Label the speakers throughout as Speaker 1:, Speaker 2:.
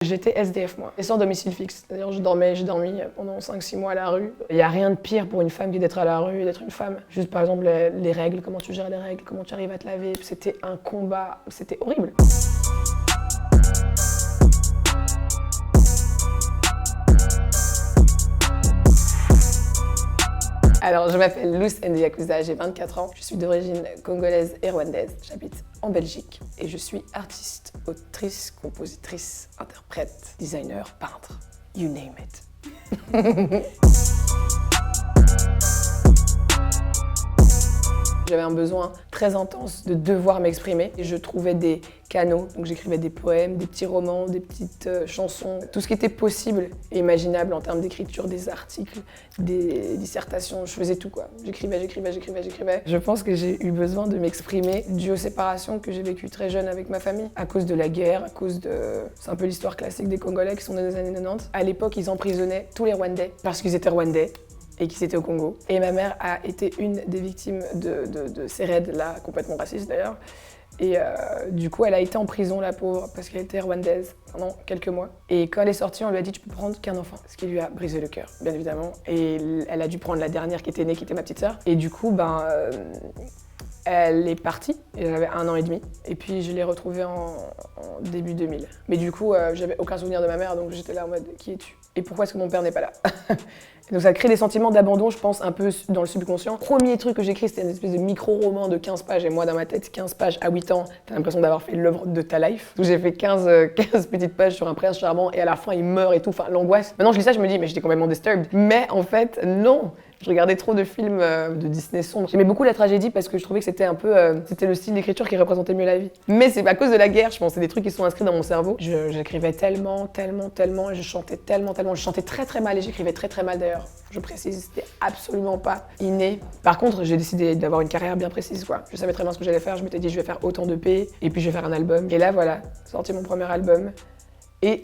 Speaker 1: J'étais SDF moi, et sans domicile fixe. C'est-à-dire j'ai dormi pendant 5-6 mois à la rue. Il n'y a rien de pire pour une femme que d'être à la rue et d'être une femme. Juste par exemple les règles, comment tu gères les règles, comment tu arrives à te laver. C'était un combat, c'était horrible. Alors, je m'appelle Luce Ndiakuza, j'ai 24 ans. Je suis d'origine congolaise et rwandaise. J'habite en Belgique et je suis artiste, autrice, compositrice, interprète, designer, peintre. You name it. J'avais un besoin très intense de devoir m'exprimer et je trouvais des canaux. Donc j'écrivais des poèmes, des petits romans, des petites chansons, tout ce qui était possible et imaginable en termes d'écriture, des articles, des dissertations, je faisais tout quoi. J'écrivais. Je pense que j'ai eu besoin de m'exprimer dû aux séparations que j'ai vécues très jeune avec ma famille, à cause de la guerre, à cause de... C'est un peu l'histoire classique des Congolais qui sont nés dans les années 90. À l'époque, ils emprisonnaient tous les Rwandais parce qu'ils étaient Rwandais et qui étaient au Congo. Et ma mère a été une des victimes de ces raids-là, complètement racistes d'ailleurs. Et du coup, elle a été en prison, la pauvre, parce qu'elle était rwandaise pendant quelques mois. Et quand elle est sortie, on lui a dit « tu peux prendre qu'un enfant », ce qui lui a brisé le cœur, bien évidemment. Et elle a dû prendre la dernière qui était née, qui était ma petite sœur. Et du coup, elle est partie, et j'avais 1 an et demi. Et puis je l'ai retrouvée en début 2000. Mais du coup, j'avais aucun souvenir de ma mère, donc j'étais là en mode « qui es-tu » et pourquoi est-ce que mon père n'est pas là? Donc ça crée des sentiments d'abandon, je pense, un peu dans le subconscient. Premier truc que j'écris, c'était une espèce de micro-roman de 15 pages. Et moi, dans ma tête, 15 pages à 8 ans, t'as l'impression d'avoir fait l'œuvre de ta life. Donc j'ai fait 15 petites pages sur un prince charmant et à la fin, il meurt et tout. Enfin, l'angoisse. Maintenant, je lis ça, je me dis, mais j'étais complètement disturbed. Mais en fait, non. Je regardais trop de films de Disney sombres. J'aimais beaucoup la tragédie parce que je trouvais que c'était un peu... c'était le style d'écriture qui représentait mieux la vie. Mais c'est à cause de la guerre, je pense. C'est des trucs qui sont inscrits dans mon cerveau. J'écrivais tellement, et je chantais tellement. Je chantais très mal et j'écrivais très mal d'ailleurs. Je précise, c'était absolument pas inné. Par contre, j'ai décidé d'avoir une carrière bien précise, quoi. Je savais très bien ce que j'allais faire. Je m'étais dit, je vais faire autant de P et puis je vais faire un album. Et là, voilà, sorti mon premier album. Et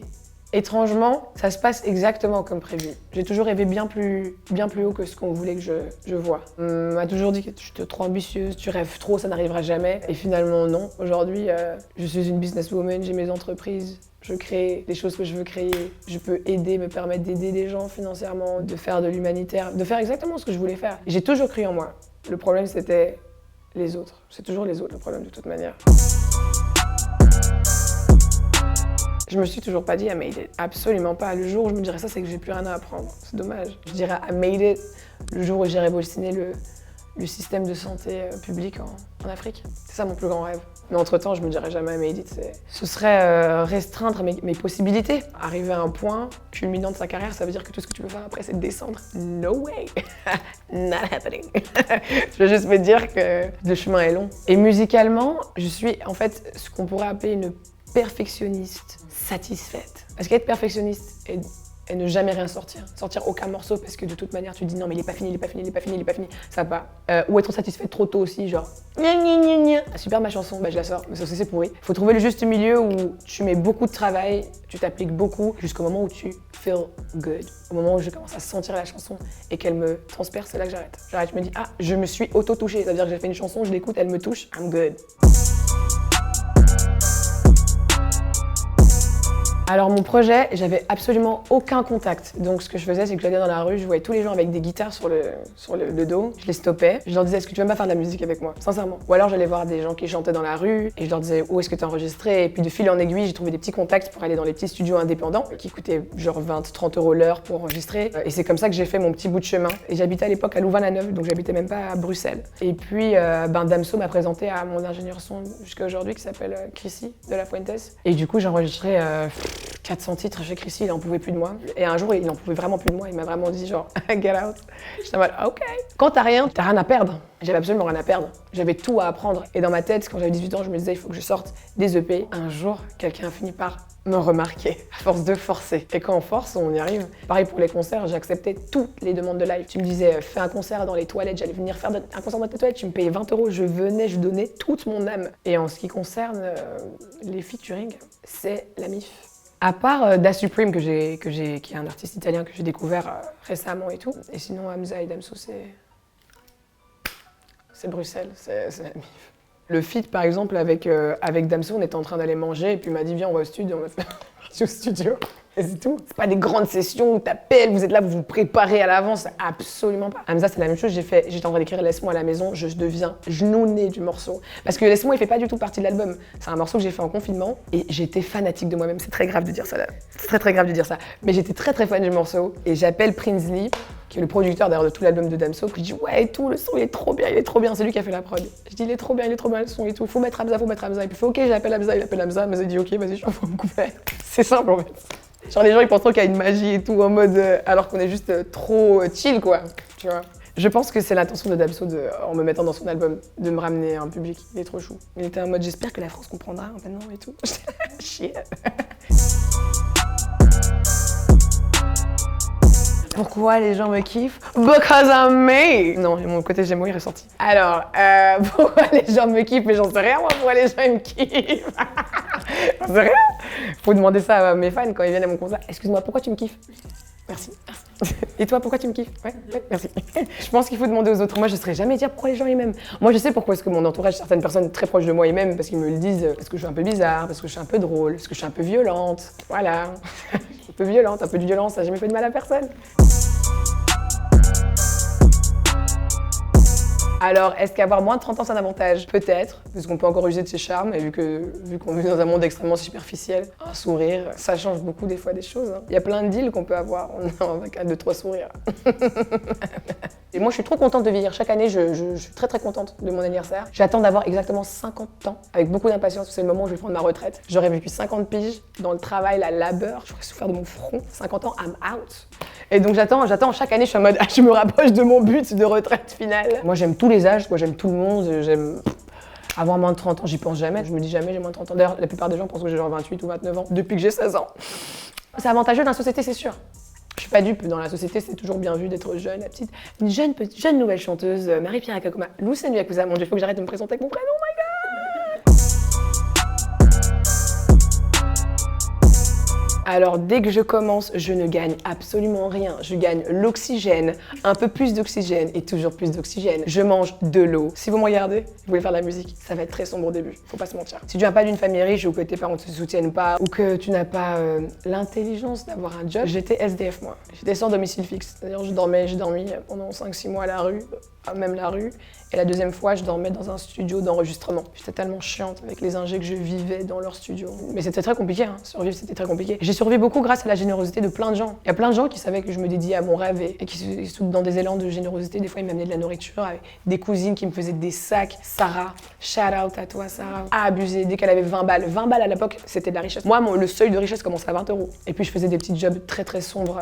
Speaker 1: étrangement, ça se passe exactement comme prévu. J'ai toujours rêvé bien plus haut que ce qu'on voulait que je vois. On m'a toujours dit que tu es trop ambitieuse, tu rêves trop, ça n'arrivera jamais. Et finalement, non. Aujourd'hui, je suis une businesswoman, j'ai mes entreprises. Je crée des choses que je veux créer. Je peux me permettre d'aider des gens financièrement, de faire de l'humanitaire, de faire exactement ce que je voulais faire. J'ai toujours cru en moi. Le problème, c'était les autres. C'est toujours les autres, le problème, de toute manière. Je me suis toujours pas dit « I made it ». Absolument pas. Le jour où je me dirais ça, c'est que j'ai plus rien à apprendre. C'est dommage. Je dirais « I made it » le jour où j'ai révolutionné le système de santé public en Afrique. C'est ça mon plus grand rêve. Mais entre-temps, je me dirais jamais « I made it ». Ce serait restreindre mes possibilités. Arriver à un point culminant de sa carrière, ça veut dire que tout ce que tu peux faire après, c'est de descendre. No way. Not happening. Je veux juste me dire que le chemin est long. Et musicalement, je suis en fait ce qu'on pourrait appeler une perfectionniste satisfaite. Parce qu'être perfectionniste et ne jamais rien sortir aucun morceau parce que de toute manière tu te dis non mais il est pas fini, ça va pas. Ou être satisfaite trop tôt aussi, genre super ma chanson, je la sors, mais ça aussi c'est pourri. Faut trouver le juste milieu où tu mets beaucoup de travail, tu t'appliques beaucoup jusqu'au moment où tu feel good. Au moment où je commence à sentir la chanson et qu'elle me transperce, c'est là que j'arrête. Je me dis ah, je me suis auto-touchée, ça veut dire que j'ai fait une chanson, je l'écoute, elle me touche, I'm good. Alors mon projet, j'avais absolument aucun contact. Donc ce que je faisais, c'est que j'allais dans la rue, je voyais tous les gens avec des guitares sur le dos, je les stoppais, je leur disais est-ce que tu veux pas faire de la musique avec moi, sincèrement. Ou alors j'allais voir des gens qui chantaient dans la rue et je leur disais où est-ce que t'es enregistré, et puis de fil en aiguille, j'ai trouvé des petits contacts pour aller dans les petits studios indépendants qui coûtaient genre 20-30 € l'heure pour enregistrer. Et c'est comme ça que j'ai fait mon petit bout de chemin. Et j'habitais à l'époque à Louvain-la-Neuve, donc j'habitais même pas à Bruxelles. Et puis Damso m'a présenté à mon ingénieur son jusqu'à aujourd'hui qui s'appelle Chrissy de la Fuentes. Et du coup j'ai enregistré 400 titres chez Chrissy, il en pouvait plus de moi. Et un jour, il en pouvait vraiment plus de moi, il m'a vraiment dit genre « get out ». J'étais en mode « ok ». Quand t'as rien à perdre. J'avais absolument rien à perdre. J'avais tout à apprendre. Et dans ma tête, quand j'avais 18 ans, je me disais « il faut que je sorte des EP ». Un jour, quelqu'un a fini par me remarquer, à force de forcer. Et quand on force, on y arrive. Pareil pour les concerts, j'acceptais toutes les demandes de live. Tu me disais « fais un concert dans les toilettes », j'allais venir faire un concert dans tes toilettes, tu me payais 20 €, je venais, je donnais toute mon âme. Et en ce qui concerne les featuring, c'est la MIF. À part Da Supreme, qui est un artiste italien que j'ai découvert récemment et tout. Et sinon, Hamza et Damso, c'est Bruxelles, c'est la MIF. Le feat, par exemple, avec Damso, on était en train d'aller manger et puis il m'a dit « viens, on va au studio ». je suis au studio. Et c'est tout. C'est pas des grandes sessions où t'appelles, vous êtes là, vous vous préparez à l'avance. Absolument pas. Hamza, c'est la même chose. J'étais en train d'écrire Laisse-moi à la maison. Je deviens genoux-nez du morceau. Parce que Laisse-moi, il fait pas du tout partie de l'album. C'est un morceau que j'ai fait en confinement. Et j'étais fanatique de moi-même. C'est très grave de dire ça là. C'est très très grave de dire ça. Mais j'étais très très fan du morceau. Et j'appelle Prinsley, qui est le producteur d'ailleurs de tout l'album de Damso. Je dis ouais et tout, le son il est trop bien, il est trop bien. C'est lui qui a fait la prod. Je dis il est trop bien le son et tout. Faut mettre Hamza. Et puis il fait ok, j'appelle Hamza, il appelle Hamza. Hamza il dit ok, vas-y, je vais me couper. C'est simple en fait. Genre les gens ils pensent trop qu'il y a une magie et tout en mode alors qu'on est juste trop chill quoi, tu vois. Je pense que c'est l'intention de Damso en me mettant dans son album de me ramener un public. Il est trop chou. Il était en mode j'espère que la France comprendra maintenant et tout. Chier. Pourquoi les gens me kiffent? Because I'm me! Non, mon côté Gémeaux il est ressorti. Alors, pourquoi les gens me kiffent? Mais j'en sais rien moi, pourquoi les gens ils me kiffent? J'en sais rien. Faut demander ça à mes fans quand ils viennent à mon concert. Excuse-moi, pourquoi tu me kiffes? Merci. Et toi, pourquoi tu me kiffes? Ouais, merci. Je pense qu'il faut demander aux autres. Moi, je ne saurais jamais dire pourquoi les gens ils m'aiment. Moi, je sais pourquoi est-ce que mon entourage, certaines personnes très proches de moi, ils m'aiment, parce qu'ils me le disent, parce que je suis un peu bizarre, parce que je suis un peu drôle, parce que je suis un peu violente. Voilà. Un peu violente, un peu de violence, ça n'a jamais fait de mal à personne. Alors, est-ce qu'avoir moins de 30 ans, c'est un avantage? Peut-être, parce qu'on peut encore user de ses charmes, et vu qu'on vit dans un monde extrêmement superficiel, un sourire, ça change beaucoup des fois des choses. Hein. Il y a plein de deals qu'on peut avoir avec 1, 2, 3 sourires. Et moi, je suis trop contente de vieillir. Chaque année, je suis très très contente de mon anniversaire. J'attends d'avoir exactement 50 ans, avec beaucoup d'impatience, c'est le moment où je vais prendre ma retraite. J'aurais vécu 50 piges dans le travail, la labeur, j'aurais souffert de mon front. 50 ans, I'm out. Et donc j'attends, chaque année, je suis en mode, je me rapproche de mon but de retraite finale. Moi, j'aime tous les âges, j'aime tout le monde, j'aime... Avoir moins de 30 ans, j'y pense jamais, je me dis jamais j'ai moins de 30 ans. D'ailleurs, la plupart des gens pensent que j'ai genre 28 ou 29 ans, depuis que j'ai 16 ans. C'est avantageux dans la société, c'est sûr. Je suis pas dupe, dans la société, c'est toujours bien vu d'être jeune, la petite. Une jeune nouvelle chanteuse, Marie-Pierre Akakoma. Lucène Yakuza, mon Dieu, faut que j'arrête de me présenter avec mon prénom, oh my god! Alors dès que je commence, je ne gagne absolument rien. Je gagne l'oxygène, un peu plus d'oxygène et toujours plus d'oxygène. Je mange de l'eau. Si vous me regardez, vous voulez faire de la musique, ça va être très sombre au début, faut pas se mentir. Si tu viens pas d'une famille riche ou que tes parents ne te soutiennent pas ou que tu n'as pas l'intelligence d'avoir un job, j'étais SDF moi. J'étais sans domicile fixe, c'est-à-dire j'ai dormi pendant 5-6 mois à la rue, même la rue. Et la deuxième fois, je dormais dans un studio d'enregistrement. J'étais tellement chiante avec les ingés que je vivais dans leur studio. Mais c'était très compliqué, hein. Survivre, c'était très compliqué. J'ai survécu beaucoup grâce à la générosité de plein de gens. Il y a plein de gens qui savaient que je me dédiais à mon rêve et qui, dans des élans de générosité, des fois, ils m'amenaient de la nourriture, avec des cousines qui me faisaient des sacs. Sarah, shout out à toi, Sarah, a abusé dès qu'elle avait 20 balles. 20 balles à l'époque, c'était de la richesse. Moi, le seuil de richesse commençait à 20 €. Et puis, je faisais des petits jobs très très sombres.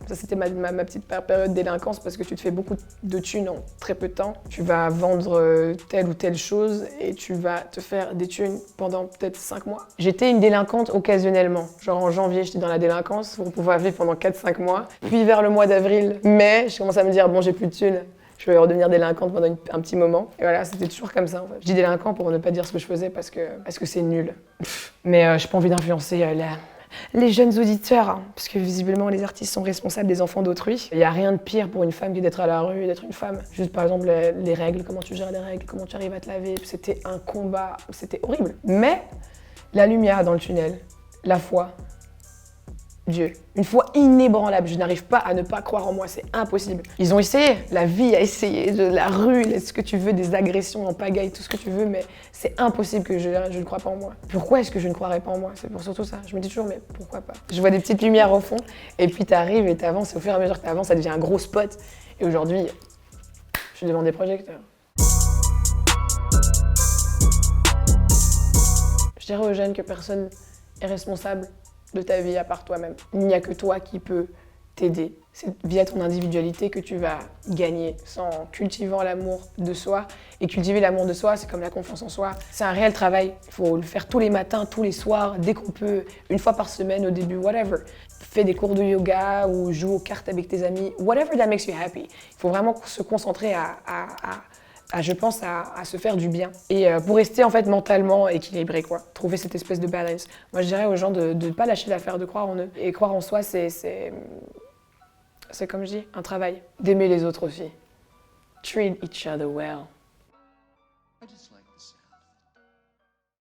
Speaker 1: Ça, c'était ma petite période de délinquance parce que tu te fais beaucoup de thunes en très peu de temps. Tu vas vendre telle ou telle chose et tu vas te faire des thunes pendant peut-être 5 mois. J'étais une délinquante occasionnellement. Genre en janvier, j'étais dans la délinquance pour pouvoir vivre pendant 4-5 mois. Puis vers le mois d'avril, mai, je commence à me dire bon, j'ai plus de thunes. Je vais redevenir délinquante pendant un petit moment. Et voilà, c'était toujours comme ça en fait. Je dis délinquant pour ne pas dire ce que je faisais parce que c'est nul. Mais j'ai pas envie d'influencer les jeunes auditeurs, hein, parce que visiblement les artistes sont responsables des enfants d'autrui. Il n'y a rien de pire pour une femme que d'être à la rue et d'être une femme. Juste par exemple les règles, comment tu gères les règles, comment tu arrives à te laver, c'était un combat, c'était horrible. Mais la lumière dans le tunnel, la foi, Dieu, une foi inébranlable, je n'arrive pas à ne pas croire en moi, c'est impossible. Ils ont essayé, la vie a essayé, de la rue, ce que tu veux, des agressions en pagaille, tout ce que tu veux, mais c'est impossible que je ne croie pas en moi. Pourquoi est-ce que je ne croirais pas en moi? C'est pour surtout ça, je me dis toujours, mais pourquoi pas? Je vois des petites lumières au fond, et puis t'arrives et t'avances, et au fur et à mesure que t'avances, ça devient un gros spot. Et aujourd'hui, je suis devant des projecteurs. Je dirais aux jeunes que personne est responsable de ta vie à part toi-même. Il n'y a que toi qui peux t'aider. C'est via ton individualité que tu vas gagner, en cultivant l'amour de soi. Et cultiver l'amour de soi, c'est comme la confiance en soi. C'est un réel travail. Il faut le faire tous les matins, tous les soirs, dès qu'on peut, une fois par semaine, au début, whatever. Fais des cours de yoga ou joue aux cartes avec tes amis, whatever that makes you happy. Il faut vraiment se concentrer je pense, à se faire du bien. Et pour rester en fait mentalement équilibré, quoi. Trouver cette espèce de balance. Moi, je dirais aux gens de ne pas lâcher l'affaire, de croire en eux. Et croire en soi, c'est comme je dis, un travail. D'aimer les autres aussi. Treat each other well.